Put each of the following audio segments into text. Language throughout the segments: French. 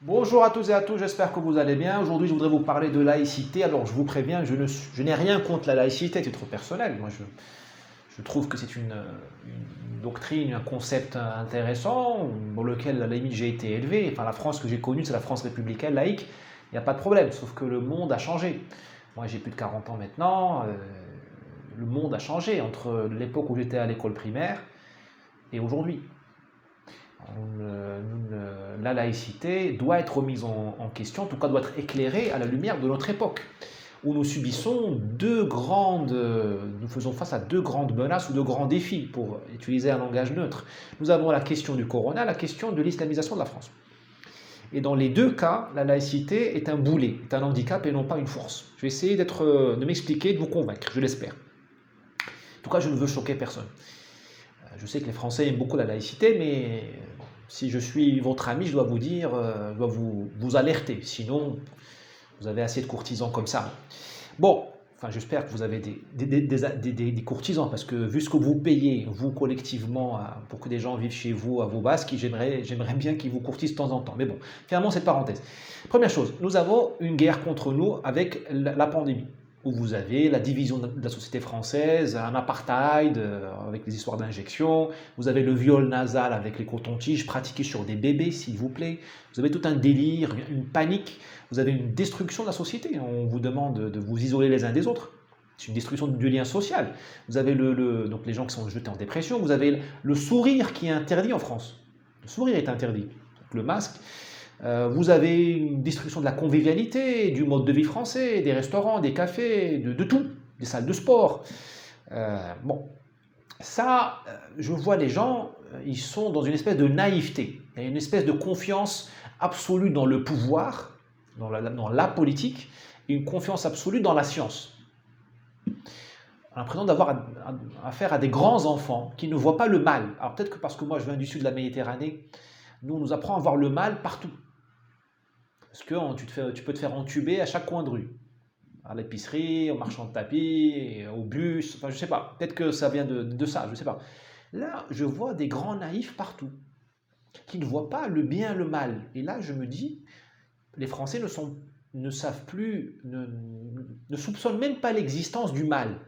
Bonjour à tous et à tous, j'espère que vous allez bien. Aujourd'hui, je voudrais vous parler de laïcité. Alors, je vous préviens, je n'ai rien contre la laïcité à titre personnel. Je trouve que c'est une doctrine, un concept intéressant, pour lequel, à la limite, j'ai été élevé. Enfin, la France que j'ai connue, c'est la France républicaine, laïque. Il n'y a pas de problème, sauf que le monde a changé. Moi, j'ai plus de 40 ans maintenant. Le monde a changé entre l'époque où j'étais à l'école primaire et aujourd'hui. La laïcité doit être remise en question, en tout cas doit être éclairée à la lumière de notre époque, où nous faisons face à deux grandes menaces ou deux grands défis, pour utiliser un langage neutre. Nous avons la question du corona, la question de l'islamisation de la France. Et dans les deux cas, la laïcité est un boulet, est un handicap et non pas une force. Je vais essayer de m'expliquer, de vous convaincre, je l'espère. En tout cas, je ne veux choquer personne. Je sais que les Français aiment beaucoup la laïcité, mais si je suis votre ami, je dois vous dire, je dois vous alerter. Sinon, vous avez assez de courtisans comme ça. Bon, enfin, j'espère que vous avez des courtisans, parce que vu ce que vous payez, vous collectivement, pour que des gens vivent chez vous, à vos basques, j'aimerais bien qu'ils vous courtisent de temps en temps. Mais bon, finalement, cette parenthèse. Première chose, nous avons une guerre contre nous avec la pandémie, où vous avez la division de la société française, un apartheid avec les histoires d'injection, vous avez le viol nasal avec les cotons-tiges pratiqués sur des bébés, s'il vous plaît, vous avez tout un délire, une panique, vous avez une destruction de la société, on vous demande de vous isoler les uns des autres. C'est une destruction du lien social. Vous avez donc les gens qui sont jetés en dépression, vous avez le sourire qui est interdit en France. Le sourire est interdit. Donc le masque, vous avez une destruction de la convivialité, du mode de vie français, des restaurants, des cafés, de tout, des salles de sport. Bon, ça, je vois les gens, ils sont dans une espèce de naïveté, il y a une espèce de confiance absolue dans le pouvoir, dans la politique, et une confiance absolue dans la science. On a l'impression d'avoir affaire à des grands enfants qui ne voient pas le mal. Alors peut-être que parce que moi je viens du sud de la Méditerranée, nous on nous apprend à voir le mal partout. Parce que tu peux te faire entuber à chaque coin de rue. À l'épicerie, au marchand de tapis, au bus, enfin je sais pas. Peut-être que ça vient de ça, je sais pas. Là, je vois des grands naïfs partout, qui ne voient pas le bien, le mal. Et là, je me dis, les Français ne savent plus, ne soupçonnent même pas l'existence du mal.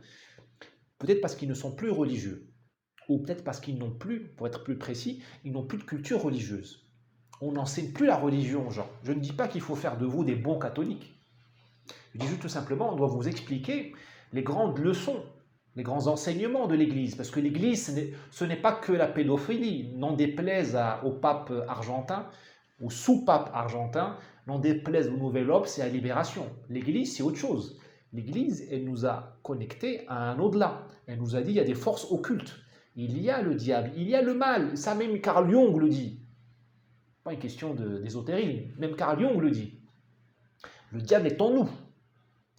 Peut-être parce qu'ils ne sont plus religieux. Ou peut-être parce qu'ils n'ont plus, pour être plus précis, ils n'ont plus de culture religieuse. On n'enseigne plus la religion aux gens. Je ne dis pas qu'il faut faire de vous des bons catholiques. Je dis juste tout simplement, on doit vous expliquer les grandes leçons, les grands enseignements de l'Église. Parce que l'Église, ce n'est pas que la pédophilie. N'en déplaise au pape argentin, au sous-pape argentin, n'en déplaise au Nouvel Obs et à Libération. L'Église, c'est autre chose. L'Église, elle nous a connectés à un au-delà. Elle nous a dit, il y a des forces occultes. Il y a le diable, il y a le mal. Ça, même Carl Jung le dit. Pas une question d'ésotérisme. Même Carl Jung le dit. Le diable est en nous.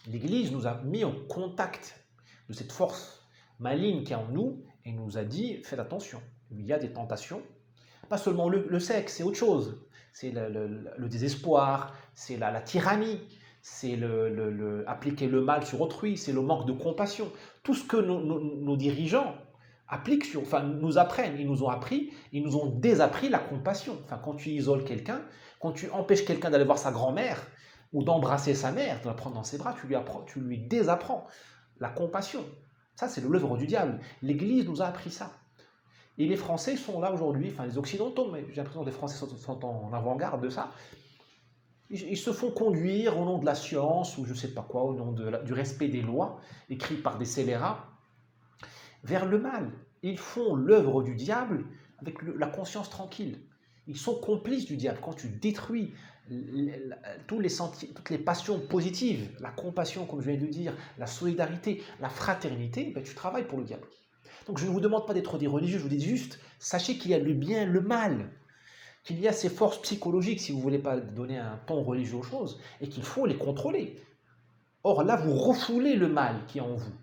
L'Église nous a mis en contact de cette force maligne qui est en nous et nous a dit, faites attention, il y a des tentations. Pas seulement le sexe, c'est autre chose. C'est le désespoir, c'est la tyrannie, c'est appliquer le mal sur autrui, c'est le manque de compassion. Tout ce que nos dirigeants appliquent nous apprennent, ils nous ont appris, ils nous ont désappris la compassion. Enfin, quand tu isoles quelqu'un, quand tu empêches quelqu'un d'aller voir sa grand-mère, ou d'embrasser sa mère, de la prendre dans ses bras, tu lui désapprends la compassion. Ça, c'est l'œuvre du diable. L'Église nous a appris ça. Et les Français sont là aujourd'hui, enfin les Occidentaux, mais j'ai l'impression que les Français sont en avant-garde de ça. Ils se font conduire au nom de la science, ou je ne sais pas quoi, au nom du respect des lois, écrites par des scélérats, vers le mal. Ils font l'œuvre du diable avec la conscience tranquille. Ils sont complices du diable. Quand tu détruis toutes les passions positives, la compassion, comme je viens de le dire, la solidarité, la fraternité, ben, tu travailles pour le diable. Donc je ne vous demande pas d'être des religieux, je vous dis juste, sachez qu'il y a le bien, le mal, qu'il y a ces forces psychologiques, si vous ne voulez pas donner un ton religieux aux choses, et qu'il faut les contrôler. Or là, vous refoulez le mal qui est en vous.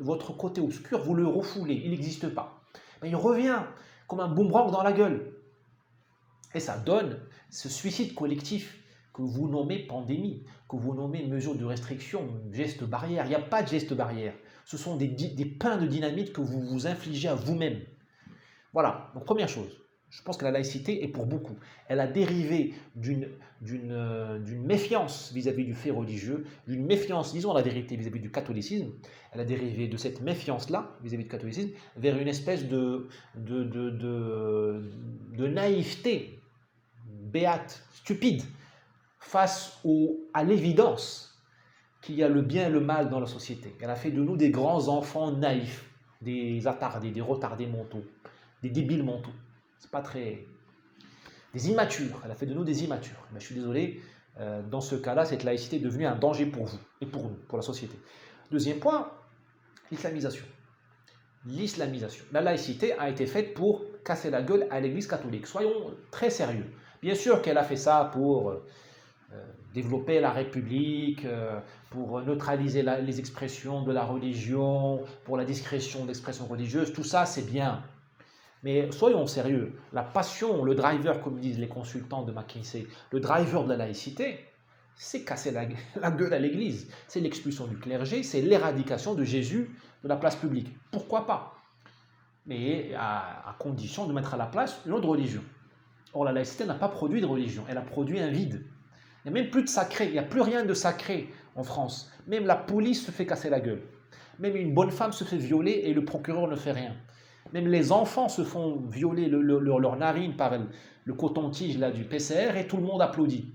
Votre côté obscur, vous le refoulez, il n'existe pas. Ben, il revient comme un boomerang dans la gueule. Et ça donne ce suicide collectif que vous nommez pandémie, que vous nommez mesure de restriction, geste barrière. Il n'y a pas de geste barrière. Ce sont des pains de dynamite que vous vous infligez à vous-même. Voilà, donc première chose. Je pense que la laïcité est pour beaucoup. Elle a dérivé d'une méfiance vis-à-vis du fait religieux, d'une méfiance, disons la vérité, vis-à-vis du catholicisme. Elle a dérivé de cette méfiance-là vis-à-vis du catholicisme vers une espèce de naïveté béate, stupide, à l'évidence qu'il y a le bien et le mal dans la société. Elle a fait de nous des grands enfants naïfs, des attardés, des retardés mentaux, des débiles mentaux. C'est pas très... Des immatures. Elle a fait de nous des immatures. Mais je suis désolé, dans ce cas-là, cette laïcité est devenue un danger pour vous et pour nous, pour la société. Deuxième point, l'islamisation. L'islamisation. La laïcité a été faite pour casser la gueule à l'Église catholique. Soyons très sérieux. Bien sûr qu'elle a fait ça pour développer la République, pour neutraliser les expressions de la religion, pour la discrétion d'expression religieuse. Tout ça, c'est bien. Mais soyons sérieux, la passion, le driver, comme disent les consultants de McKinsey, le driver de la laïcité, c'est casser la gueule à l'Église. C'est l'expulsion du clergé, c'est l'éradication de Jésus de la place publique. Pourquoi pas? Mais à condition de mettre à la place une autre religion. Or, la laïcité n'a pas produit de religion, elle a produit un vide. Il n'y a même plus de sacré, il n'y a plus rien de sacré en France. Même la police se fait casser la gueule. Même une bonne femme se fait violer et le procureur ne fait rien. Même les enfants se font violer leur narine par le coton-tige là, du PCR et tout le monde applaudit.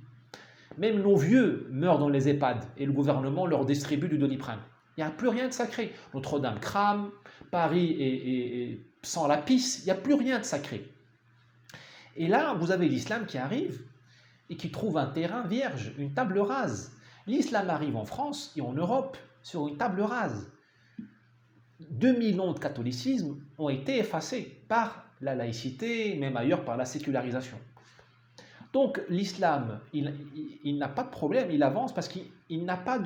Même nos vieux meurent dans les EHPAD et le gouvernement leur distribue du Doliprane. Il n'y a plus rien de sacré. Notre-Dame crame, Paris sent la pisse, il n'y a plus rien de sacré. Et là, vous avez l'islam qui arrive et qui trouve un terrain vierge, une table rase. L'islam arrive en France et en Europe sur une table rase. 2000 ans de catholicisme ont été effacés par la laïcité, même ailleurs par la sécularisation. Donc l'islam, il n'a pas de problème, il avance parce qu'il n'a pas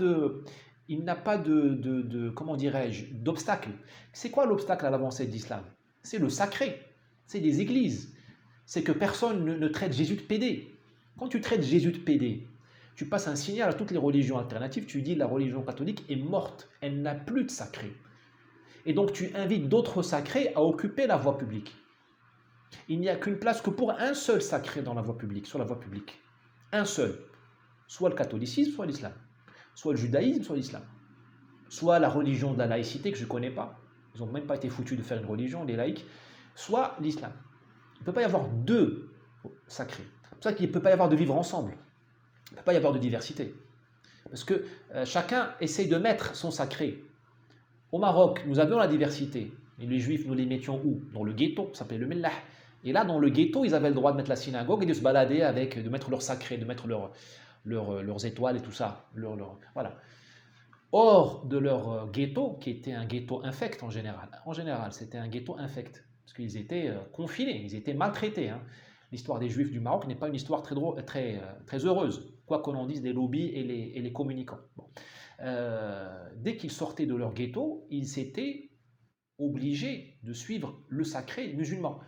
comment dirais-je, d'obstacle. C'est quoi l'obstacle à l'avancée de l'islam? C'est le sacré, c'est les églises. C'est que personne ne traite Jésus de pédé. Quand tu traites Jésus de pédé, tu passes un signal à toutes les religions alternatives, tu dis la religion catholique est morte, elle n'a plus de sacré. Et donc tu invites d'autres sacrés à occuper la voie publique. Il n'y a qu'une place que pour un seul sacré dans la voie publique, sur la voie publique. Un seul. Soit le catholicisme, soit l'islam. Soit le judaïsme, soit l'islam. Soit la religion de la laïcité que je ne connais pas. Ils n'ont même pas été foutus de faire une religion, les laïcs. Soit l'islam. Il ne peut pas y avoir deux sacrés. C'est pour ça qu'il ne peut pas y avoir de vivre ensemble. Il ne peut pas y avoir de diversité. Parce que chacun essaye de mettre son sacré. Au Maroc, nous avions la diversité. Et les juifs, nous les mettions où? Dans le ghetto, ça s'appelait le Mellah. Et là, dans le ghetto, ils avaient le droit de mettre la synagogue et de se balader avec, de mettre leur sacré, de mettre leurs étoiles et tout ça. Voilà. Hors de leur ghetto, qui était un ghetto infect en général, c'était un ghetto infect. Parce qu'ils étaient confinés, ils étaient maltraités. Hein. L'histoire des juifs du Maroc n'est pas une histoire très heureuse, quoi qu'on en dise des lobbies et les communicants. Bon. Dès qu'ils sortaient de leur ghetto, ils étaient obligés de suivre le sacré musulman.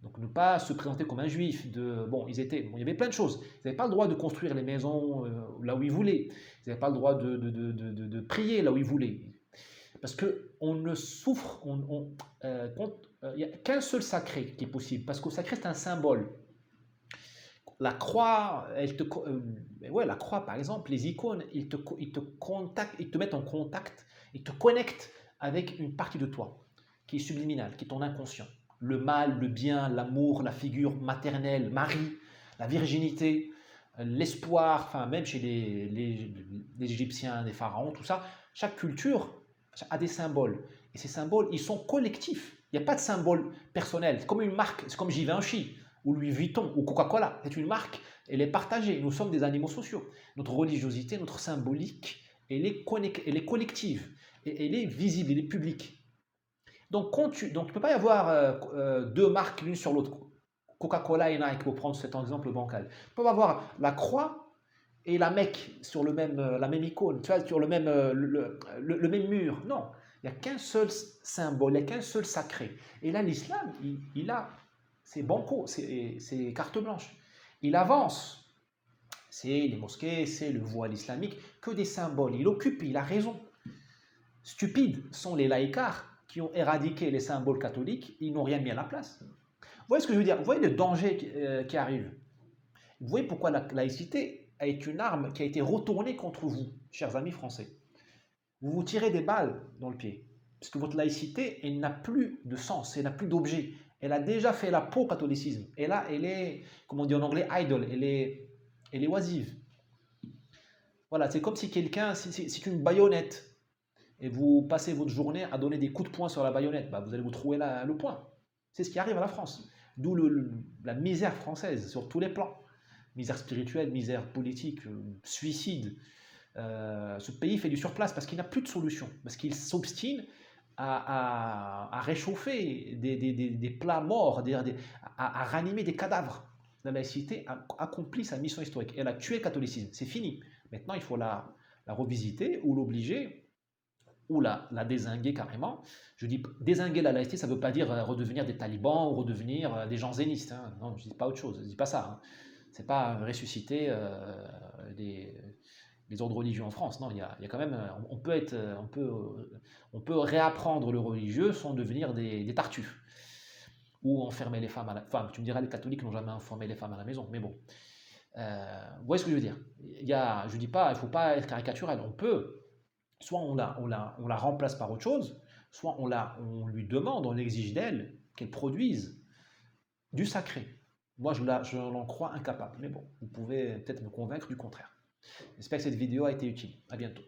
Donc ne pas se présenter comme un juif. Il y avait plein de choses. Ils n'avaient pas le droit de construire les maisons là où ils voulaient. Ils n'avaient pas le droit de prier là où ils voulaient. Parce qu'on ne souffre, il n'y a qu'un seul sacré qui est possible. Parce que le sacré, c'est un symbole. La croix, la croix par exemple, les icônes, ils te mettent en contact, ils te connectent avec une partie de toi qui est subliminale, qui est ton inconscient. Le mal, le bien, l'amour, la figure maternelle, Marie, la virginité, l'espoir, enfin même chez les Égyptiens, les pharaons, tout ça, chaque culture a des symboles. Et ces symboles, ils sont collectifs. Il n'y a pas de symbole personnel. C'est comme une marque, c'est comme Givenchy ou Louis Vuitton ou Coca-Cola. C'est une marque, elle est partagée. Nous sommes des animaux sociaux. Notre religiosité, notre symbolique, elle est collective. Et elle est visible, elle est publique. Donc il ne peut pas y avoir deux marques l'une sur l'autre. Coca-Cola et Nike, pour prendre cet exemple bancal. Il peut pas avoir la croix et la Mecque sur la même icône, tu vois, sur le même mur. Non, il n'y a qu'un seul symbole, il n'y a qu'un seul sacré. Et là, l'islam, il a ses banco, ses cartes blanches. Il avance. C'est les mosquées, c'est le voile islamique, que des symboles. Il occupe, il a raison. Stupides sont les laïcards qui ont éradiqué les symboles catholiques, ils n'ont rien mis à la place. voyez ce que je veux dire? Vous voyez le danger qui arrive? Vous voyez pourquoi la laïcité est une arme qui a été retournée contre vous, chers amis français. Vous vous tirez des balles dans le pied. Parce que votre laïcité, elle n'a plus de sens, elle n'a plus d'objet. Elle a déjà fait la peau au catholicisme. Et là, elle est, comme on dit en anglais, idle, elle est oisive. Voilà, c'est comme si quelqu'un, c'est une baïonnette, et vous passez votre journée à donner des coups de poing sur la baïonnette, bah, vous allez vous trouver le poing. C'est ce qui arrive à la France. D'où la misère française sur tous les plans. Misère spirituelle, misère politique, suicide. Ce pays fait du surplace parce qu'il n'a plus de solution, parce qu'il s'obstine à réchauffer des plats morts, à ranimer des cadavres. La laïcité a accompli sa mission historique. Elle a tué le catholicisme. C'est fini. Maintenant, il faut la revisiter ou l'obliger ou la dézinguer carrément. Je dis dézinguer la laïcité, ça ne veut pas dire redevenir des talibans ou redevenir des jansénistes. Hein. Non, je ne dis pas autre chose. Je ne dis pas ça. Hein. C'est pas ressusciter les ordres religieux en France. Non, il y a quand même, on peut réapprendre le religieux sans devenir des tartuffes ou enfermer les femmes enfin, tu me diras, les catholiques n'ont jamais enfermé les femmes à la maison, mais bon. Vous voyez ce que je veux dire? Je dis pas, il faut pas être caricatural. On peut, soit on la remplace par autre chose, soit on lui demande, on exige d'elle qu'elle produise du sacré. Moi, je l'en crois incapable. Mais bon, vous pouvez peut-être me convaincre du contraire. J'espère que cette vidéo a été utile. À bientôt.